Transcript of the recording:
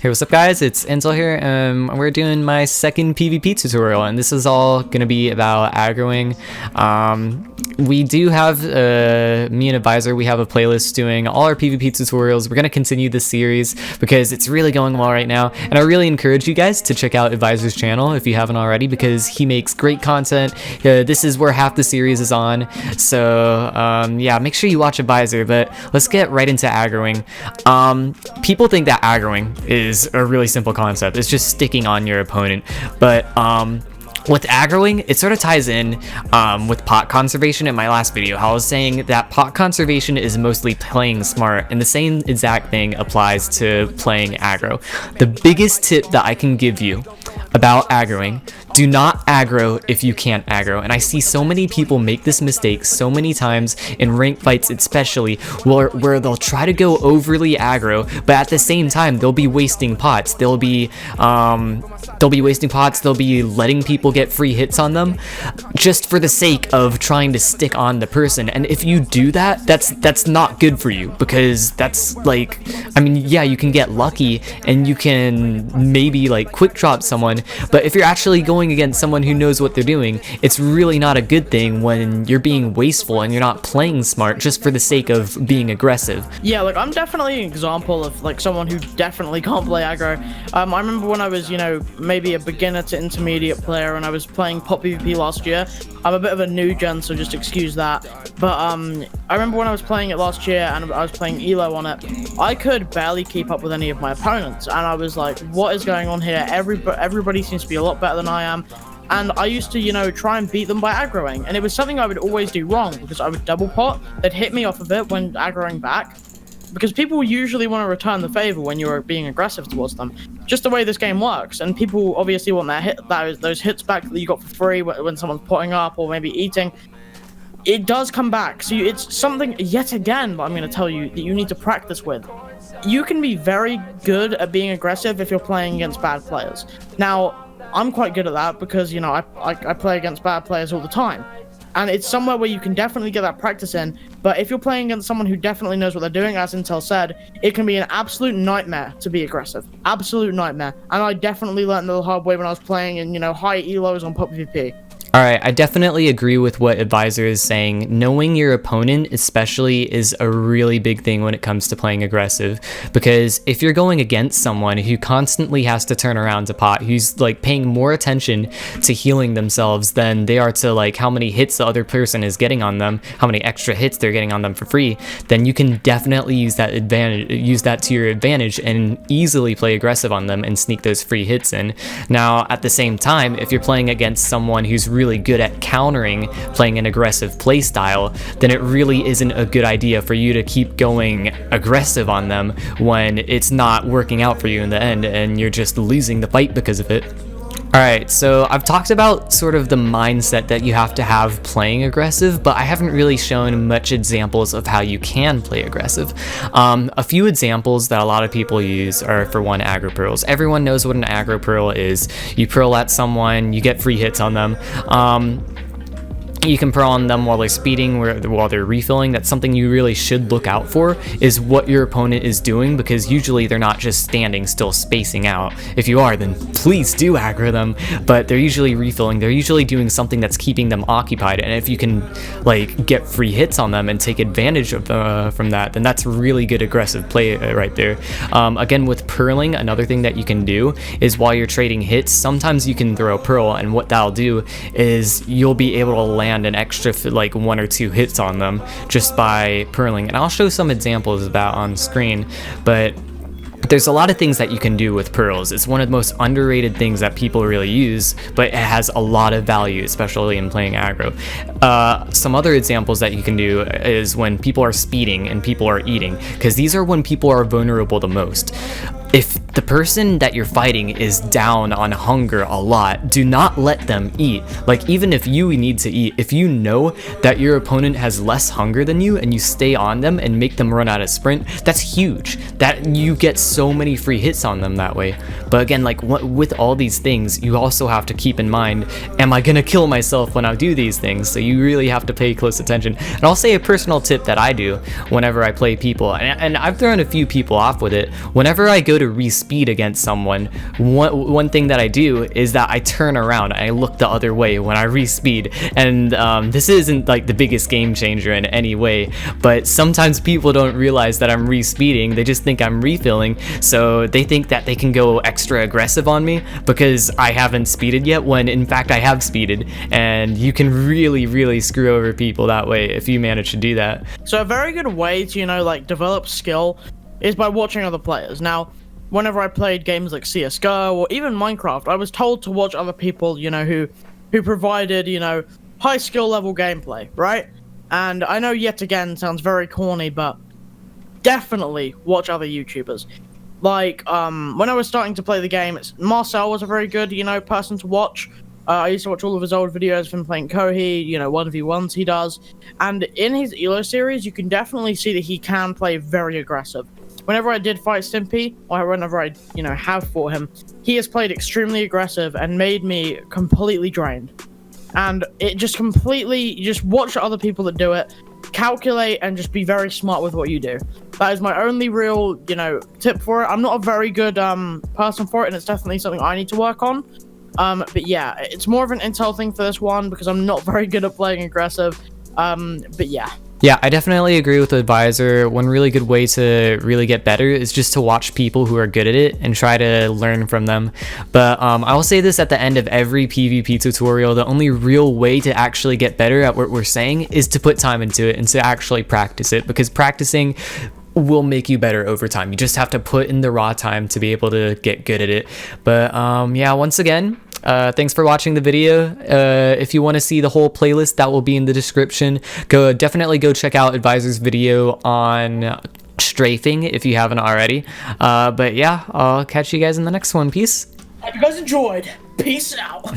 Hey, what's up guys, it's Enzel here. We're doing my second PvP tutorial, and this is all going to be about aggroing. We do have, me and Advisor, we have a playlist doing all our PvP tutorials. We're going to continue this series because it's really going well right now, and I really encourage you guys to check out Advisor's channel if you haven't already, because he makes great content. This is where half the series is on, so yeah, make sure you watch Advisor, but let's get right into aggroing. People think that aggroing is a really simple concept. It's just sticking on your opponent, but with aggroing, it sort of ties in with pot conservation. In my last video, how I was saying that pot conservation is mostly playing smart, and the same exact thing applies to playing aggro. The biggest tip that I can give you about aggroing: do not aggro if you can't aggro. And I see so many people make this mistake so many times in rank fights, especially where they'll try to go overly aggro, but at the same time they'll be wasting pots. They'll be wasting pots. They'll be letting people get free hits on them just for the sake of trying to stick on the person. And if you do that, that's not good for you, because that's like, I mean, yeah, you can get lucky and you can maybe like quick drop someone, but if you're actually going against someone who knows what they're doing, it's really not a good thing when you're being wasteful and you're not playing smart just for the sake of being aggressive. Yeah, like I'm definitely an example of like someone who definitely can't play aggro. I remember when I was, maybe a beginner to intermediate player and I was playing pop PvP last year. I'm a bit of a new gen, so just excuse that. But I remember when I was playing it last year and I was playing Elo on it, I could barely keep up with any of my opponents, and I was like, what is going on here? Everybody seems to be a lot better than I am. And I used to, try and beat them by aggroing, and it was something I would always do wrong, because I would double pot. They'd hit me off of it when aggroing back, because people usually want to return the favor when you're being aggressive towards them. Just the way this game works, and people obviously want those hits back that you got for free when someone's potting up or maybe eating. It does come back, so it's something yet again that I'm going to tell you that you need to practice with. You can be very good at being aggressive if you're playing against bad players. Now, I'm quite good at that because, I play against bad players all the time. And it's somewhere where you can definitely get that practice in. But if you're playing against someone who definitely knows what they're doing, as Intel said, it can be an absolute nightmare to be aggressive. Absolute nightmare. And I definitely learned the hard way when I was playing in, high elos on pop PvP. Alright, I definitely agree with what Advisor is saying. Knowing your opponent especially is a really big thing when it comes to playing aggressive, because if you're going against someone who constantly has to turn around to pot, who's like paying more attention to healing themselves than they are to like how many hits the other person is getting on them, how many extra hits they're getting on them for free, then you can definitely use that to your advantage and easily play aggressive on them and sneak those free hits in. Now, at the same time, if you're playing against someone who's really good at countering, playing an aggressive play style, then it really isn't a good idea for you to keep going aggressive on them when it's not working out for you in the end and you're just losing the fight because of it. Alright, so I've talked about sort of the mindset that you have to have playing aggressive, but I haven't really shown much examples of how you can play aggressive. A few examples that a lot of people use are, for one, aggro pearls. Everyone knows what an aggro pearl is. You pearl at someone, you get free hits on them. You can pearl on them while they're speeding, while they're refilling. That's something you really should look out for, is what your opponent is doing, because usually they're not just standing still spacing out. If you are, then please do aggro them, but they're usually refilling. They're usually doing something that's keeping them occupied, and if you can like get free hits on them and take advantage of from that, then that's really good aggressive play right there. Again, with pearling, another thing that you can do is while you're trading hits, sometimes you can throw a pearl, and what that'll do is you'll be able to land an extra like 1 or 2 hits on them just by pearling, and I'll show some examples of that on screen. But there's a lot of things that you can do with pearls. It's one of the most underrated things that people really use, but it has a lot of value, especially in playing aggro. Some other examples that you can do is when people are speeding and people are eating, because these are when people are vulnerable the most. If the person that you're fighting is down on hunger a lot, do not let them eat. Like, even if you need to eat, if you know that your opponent has less hunger than you and you stay on them and make them run out of sprint, that's huge. That you get so many free hits on them that way. But again, like with all these things, you also have to keep in mind, am I gonna kill myself when I do these things? So you really have to pay close attention. And I'll say a personal tip that I do whenever I play people, and I've thrown a few people off with it. Whenever I go to respawn speed against someone, one thing that I do is that I turn around and I look the other way when I re-speed. And this isn't like the biggest game changer in any way, but sometimes people don't realize that I'm re-speeding. They just think I'm refilling, so they think that they can go extra aggressive on me because I haven't speeded yet, when in fact I have speeded. And you can really screw over people that way if you manage to do that. So a very good way to, you know, like develop skill is by watching other players. Now, whenever I played games like CSGO or even Minecraft, I was told to watch other people, you know, who provided, you know, high skill level gameplay, right? And I know yet again sounds very corny, but definitely watch other YouTubers. Like, when I was starting to play the game, Marcel was a very good, you know, person to watch. I used to watch all of his old videos of him playing Kohi, you know, 1v1s he does. And in his Elo series, you can definitely see that he can play very aggressive. Whenever I did fight Stimpy, or whenever I, you know, have fought him, he has played extremely aggressive and made me completely drained. And it just completely, just watch other people that do it, calculate, and just be very smart with what you do. That is my only real, you know, tip for it. I'm not a very good person for it, and it's definitely something I need to work on. But yeah, it's more of an intel thing for this one because I'm not very good at playing aggressive. But yeah. Yeah, I definitely agree with the advisor. One really good way to really get better is just to watch people who are good at it and try to learn from them. But I will say this at the end of every PvP tutorial: the only real way to actually get better at what we're saying is to put time into it and to actually practice it, because practicing will make you better over time. You just have to put in the raw time to be able to get good at it. But yeah, once again, thanks for watching the video. If you want to see the whole playlist, that will be in the description. Definitely go check out Advisor's video on strafing if you haven't already. But yeah, I'll catch you guys in the next one. Peace. Hope you guys enjoyed. Peace out.